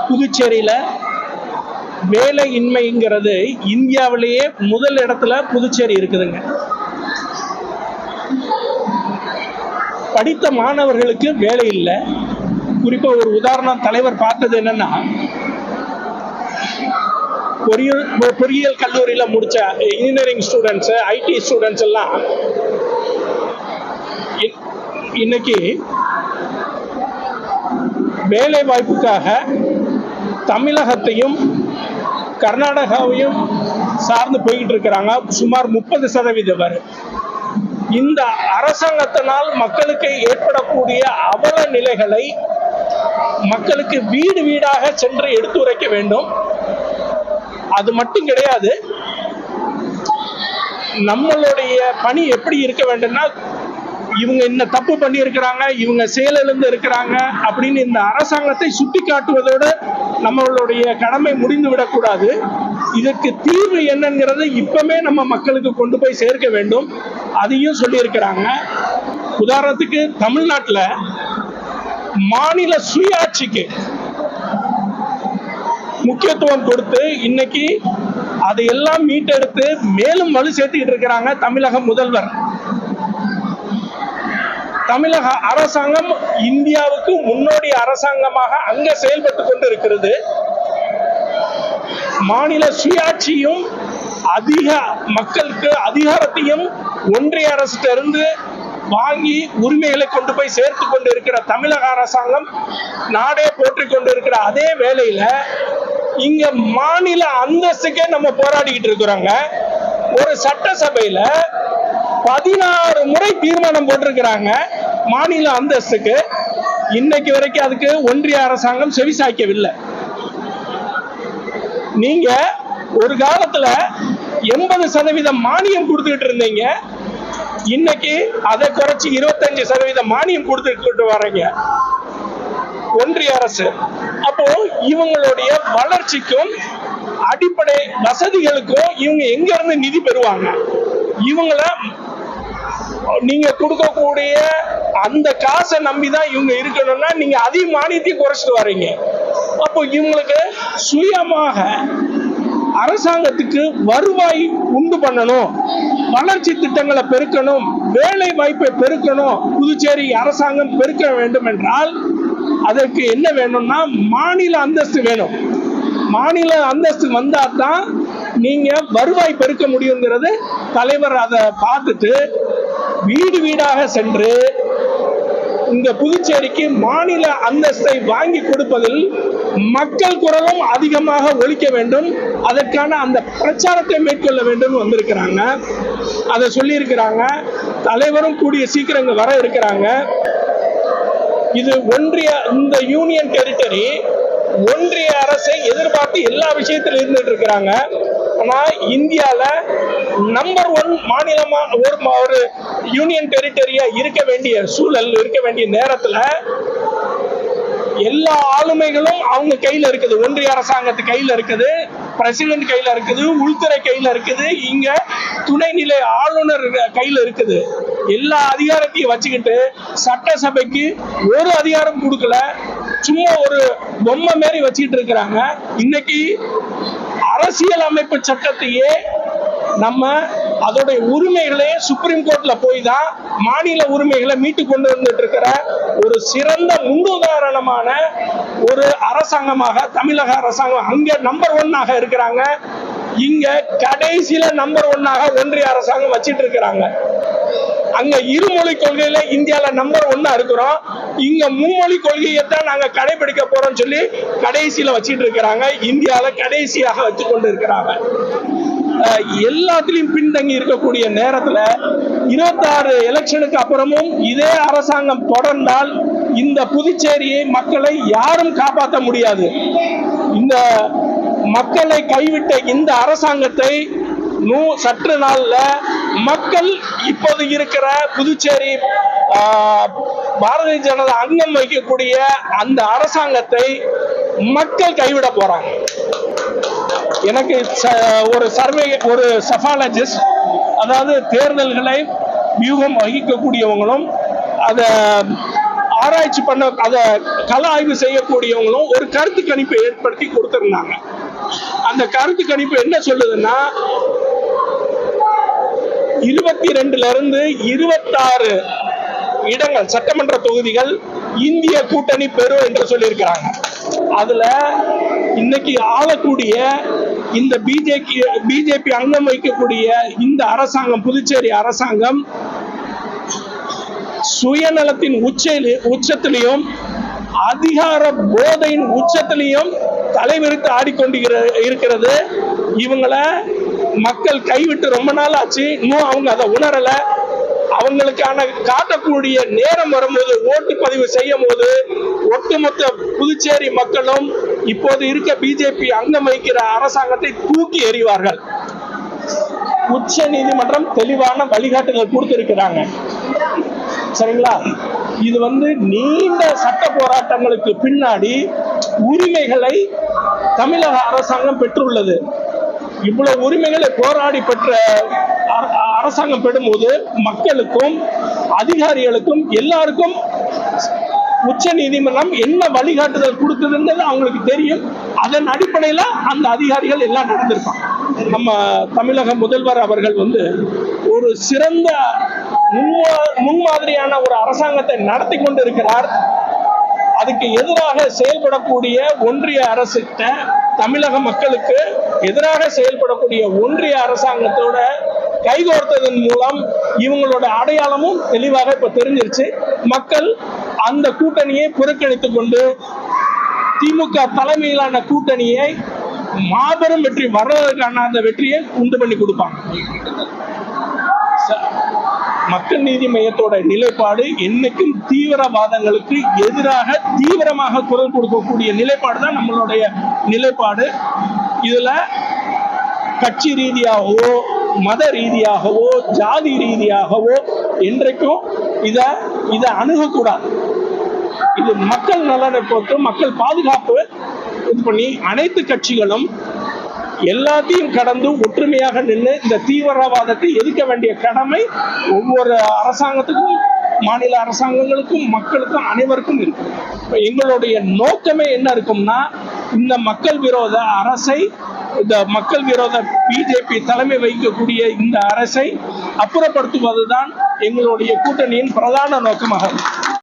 புதுச்சேரியில வேலையின்மைங்கிறது இந்தியாவிலேயே முதல் இடத்துல புதுச்சேரி இருக்குதுங்க. படித்த மாணவர்களுக்கு வேலை இல்லை. குறிப்பா ஒரு உதாரணம் தலைவர் பார்த்தது என்னன்னா, பொறியியல் கல்லூரியில முடிச்ச இன்ஜினியரிங் ஸ்டூடெண்ட்ஸ், ஐடி ஸ்டூடெண்ட்ஸ் எல்லாம் இன்னைக்கு வேலை வாய்ப்புக்காக தமிழகத்தையும் கர்நாடகாவையும் சார்ந்து போய்கிட்டு இருக்கிறாங்க. சுமார் 30% வரை. இந்த அரசாங்கத்தினால் மக்களுக்கு ஏற்படக்கூடிய அவல நிலைகளை மக்களுக்கு வீடு வீடாக சென்று எடுத்துரைக்க வேண்டும். அது மட்டும் கிடையாது, நம்மளுடைய பணி எப்படி இருக்க வேண்டும்னா, இவங்க இந்த தப்பு பண்ணி இருக்கிறாங்க, இவங்க செயலிழந்து இருக்கிறாங்க அப்படின்னு இந்த அரசாங்கத்தை சுட்டி காட்டுவதோடு நம்மளுடைய கடமை முடிந்து விடக்கூடாது. இதற்கு தீர்வு என்னங்கிறது இப்பவே நம்ம மக்களுக்கு கொண்டு போய் சேர்க்க வேண்டும். அதையும் சொல்லி இருக்கிறாங்க. உதாரணத்துக்கு தமிழ்நாட்டில் மாநில சுயாட்சிக்கு முக்கியத்துவம் கொடுத்து இன்னைக்கு அதையெல்லாம் மீட்டெடுத்து மேலும் வலு சேர்த்துக்கிட்டு இருக்கிறாங்க தமிழக முதல்வர். தமிழக அரசாங்கம் இந்தியாவுக்கு முன்னோடி அரசாங்கமாக அங்க செயல்பட்டு கொண்டு இருக்கிறது. மாநில சுயாட்சியும் அதிக மக்களுக்கு அதிகாரத்தையும் ஒன்றிய அரசிலிருந்து வாங்கி உரிமைகளை கொண்டு போய் சேர்த்து கொண்டு இருக்கிற தமிழக அரசாங்கம் நாடே போற்றிக் கொண்டு இருக்கிற அதே வேளையில இங்க மாநில அந்தஸ்துக்கே நம்ம போராடிக்கிட்டு இருக்கிறோங்க. ஒரு சட்டசபையில 16 முறை தீர்மானம் போட்டிருக்கிறாங்க மாநில அந்தஸ்துக்கு. இன்னைக்கு வரைக்கும் அதுக்கு ஒன்றிய அரசாங்கம் செவிசாய்க்கவில்லை. நீங்க ஒரு காலத்துல 80% மானியம் கொடுத்துட்டு இருந்தீங்க, இன்னைக்கு அதை குறைச்சி 25% மானியம் கொடுத்துட்டு வர்றீங்க ஒன்றிய அரசு. அப்போ இவங்களுடைய வளர்ச்சிக்கும் அடிப்படை வசதிகளுக்கும் இவங்க எங்க இருந்து நிதி பெறுவாங்க? இவங்கள நீங்க கொடுக்கக்கூடிய அந்த காசை நம்பிதான் இவங்க இருக்கணும்னா நீங்க அதிக மானியத்தை குறைச்சிட்டு வர்றீங்க. அப்போ இவங்களுக்கு சுயமாக அரசாங்கத்துக்கு வருவாய் உண்டு பண்ணணும், வளர்ச்சி திட்டங்களை பெருக்கணும், வேலை வாய்ப்பை பெருக்கணும், புதுச்சேரி அரசாங்கம் பெருக்க வேண்டும் என்றால் அதற்கு என்ன வேணும்னா மாநில அந்தஸ்து வேணும். மாநில அந்தஸ்து வந்தா தான் நீங்க வருவாய் பெருக்க முடியுங்கிறது தலைவர் அதை பார்த்துட்டு வீடு வீடாக சென்று இந்த புதுச்சேரிக்கு மாநில அந்தஸ்தை வாங்கி கொடுப்பதில் மக்கள் குரலும் அதிகமாக ஒலிக்க வேண்டும். அதற்கான அந்த பிரச்சாரத்தை மேற்கொள்ள வேண்டும் வந்திருக்கிறாங்க. அதை சொல்லி இருக்கிறாங்க. தலைவரும் கூடிய சீக்கிரம் இங்க வர இருக்கிறாங்க. இது ஒன்றிய, இந்த யூனியன் டெரிட்டரி ஒன்றிய அரசை எதிர்பார்த்து எல்லா விஷயத்திலும் இருந்துட்டு இருக்கிறாங்க. ஆனா இந்தியால நம்பர் 1 மாநிலமா ஒரு யூனியன் டெரிட்டரியா இருக்க வேண்டிய சூழல், இருக்க வேண்டிய நேரத்துல எல்லா ஆளுமைகளும் அவங்க கையில இருக்குது. ஒன்றிய அரசாங்கத்து கையில இருக்குது, பிரசிடென்ட் கையில இருக்குது, உள்துறை கையில இருக்குது, இங்க துணைநிலை ஆளுநர் கையில இருக்குது. எல்லா அதிகாரத்தையும் வச்சுக்கிட்டு சட்டசபைக்கு ஒரு அதிகாரம் கொடுக்கல, சும்மா ஒரு பொம்மை மாதிரி வச்சுக்கிட்டு இருக்கிறாங்க. இன்னைக்கு அரசியல் அமைப்பு சட்டத்தையே நம்ம அதோடைய உரிமைகளே சுப்ரீம் கோர்ட்ல போய் தான் மாநில உரிமைகளை மீட்டு கொண்டு வந்துட்டு இருக்கிற ஒரு சிறந்த முன்னுதாரணமான ஒரு அரசாங்கமாக தமிழக அரசாங்கம் அங்க நம்பர் 1 இருக்கிறாங்க. இங்க கடைசியில நம்பர் 1 ஒன்றிய அரசாங்கம் வச்சிட்டு இருக்கிறாங்க. அங்க இருமொழி கொள்கையில இந்தியால நம்பர் 1 இருக்கிறோம். இங்க மும்மொழி கொள்கையை தான் நாங்க கடைபிடிக்க போறோம் சொல்லி கடைசியில வச்சிட்டு இருக்கிறாங்க. இந்தியால கடைசியாக வச்சு கொண்டு இருக்கிறாங்க. எல்லாத்திலையும் பின்தங்கி இருக்கக்கூடிய நேரத்துல 26 எலெக்ஷனுக்கு அப்புறமும் இதே அரசாங்கம் தொடர்ந்தால் இந்த புதுச்சேரியை மக்களை யாரும் காப்பாற்ற முடியாது. இந்த மக்களை கைவிட்ட இந்த அரசாங்கத்தை சற்று நாள்ல மக்கள் இப்போது இருக்கிற புதுச்சேரி பாரதிய ஜனதா அங்கம் வகிக்கக்கூடிய அந்த அரசாங்கத்தை மக்கள் கைவிட போறாங்க. எனக்கு ஒரு சர்வே, ஒரு சஃபாலஜிஸ்ட், அதாவது தேர்தல்களை வியூகம் வகிக்கக்கூடியவங்களும் ஆராய்ச்சி பண்ண அதை கள ஆய்வு செய்யக்கூடியவங்களும் ஒரு கருத்து கணிப்பை ஏற்படுத்தி கொடுத்திருந்தாங்க. அந்த கருத்து கணிப்பு என்ன சொல்லுதுன்னா 22 இருந்து 26 இடங்கள் சட்டமன்ற தொகுதிகள் இந்திய கூட்டணி பெறும் என்று சொல்லியிருக்கிறாங்க. அதுல இன்னைக்கு ஆளக்கூடிய இந்த பிஜேபி அங்கம் வைக்கக்கூடிய இந்த அரசாங்கம், புதுச்சேரி அரசாங்கம் சுயநலத்தின் உச்சத்திலையும் அதிகார போதையின் உச்சத்திலையும் தலைவிரித்து ஆடிக்கொண்டு இருக்கிறது. இவங்களை மக்கள் கைவிட்டு ரொம்ப நாள் ஆச்சு, இன்னும் அவங்க அதை உணரல. அவங்களுக்கான காட்டக்கூடிய நேரம் வரும்போது, ஓட்டு பதிவு செய்யும் போது ஒட்டுமொத்த புதுச்சேரி மக்களும் இப்போது இருக்க பிஜேபி அங்கம் வகிக்கிற அரசாங்கத்தை தூக்கி எறிவார்கள். உச்ச நீதிமன்றம் தெளிவான வழிகாட்டுதல் கொடுத்திருக்கிறாங்க. சரிங்களா? இது நீண்ட சட்ட போராட்டங்களுக்கு பின்னாடி உரிமைகளை தமிழக அரசாங்கம் பெற்றுள்ளது. இவ்வளவு உரிமைகளை போராடி பெற்ற அரசாங்கம் பெறும்போது மக்களுக்கும் அதிகாரிகளுக்கும் எல்லாருக்கும் உச்ச நீதிமன்றம் என்ன வழிகாட்டுதல் கொடுக்குதுன்றது அவங்களுக்கு தெரியும். அதன் அடிப்படையில் அந்த அதிகாரிகள் எல்லாம் நடந்திருப்பாங்க. நம்ம தமிழக முதல்வர் அவர்கள் ஒரு சிறந்த முன்மாதிரியான ஒரு அரசாங்கத்தை நடத்தி கொண்டிருக்கிறார். அதுக்கு எதிராக செயல்படக்கூடிய ஒன்றிய அரசுகிட்ட, தமிழக மக்களுக்கு எதிராக செயல்படக்கூடிய ஒன்றிய அரசாங்கத்தோட கைகோர்த்ததன் மூலம் இவங்களோட அடையாளமும் தெளிவாக இப்ப தெரிஞ்சிருச்சு. மக்கள் அந்த கூட்டணியை புறக்கணித்துக் கொண்டு திமுக தலைமையிலான கூட்டணியை மாபெரும் வெற்றி, வர்றதற்கான அந்த வெற்றியை உண்டு பண்ணி கொடுப்பாங்க. மக்கள் நீதி மையத்தோட நிலைப்பாடு என்னைக்கும் தீவிரவாதங்களுக்கு எதிராக தீவிரமாக குரல் கொடுக்கக்கூடிய நிலைப்பாடு தான் நம்மளுடைய நிலைப்பாடு. இதுல கட்சி ரீதியாகவோ மத ரீதியாகவோ ஜாதி ரீதியாகவோ என்றைக்கும் இதை அணுகக்கூடாது. இது மக்கள் நலனை பொறுத்து மக்கள் பாதுகாப்பு இது பண்ணி அனைத்து கட்சிகளும் எல்லாத்தையும் கடந்து ஒற்றுமையாக நின்று இந்த தீவிரவாதத்தை எதிர்க்க வேண்டிய கடமை ஒவ்வொரு அரசாங்கத்துக்கும், மாநில அரசாங்கங்களுக்கும், மக்களுக்கும், அனைவருக்கும் இருக்கு. எங்களுடைய நோக்கமே என்ன இருக்கும்னா, இந்த மக்கள் விரோத அரசை, இந்த மக்கள் விரோத பிஜேபி தலைமை வகிக்கக்கூடிய இந்த அரசை அப்புறப்படுத்துவதுதான் எங்களுடைய கூட்டணியின் பிரதான நோக்கமாக இருக்கு.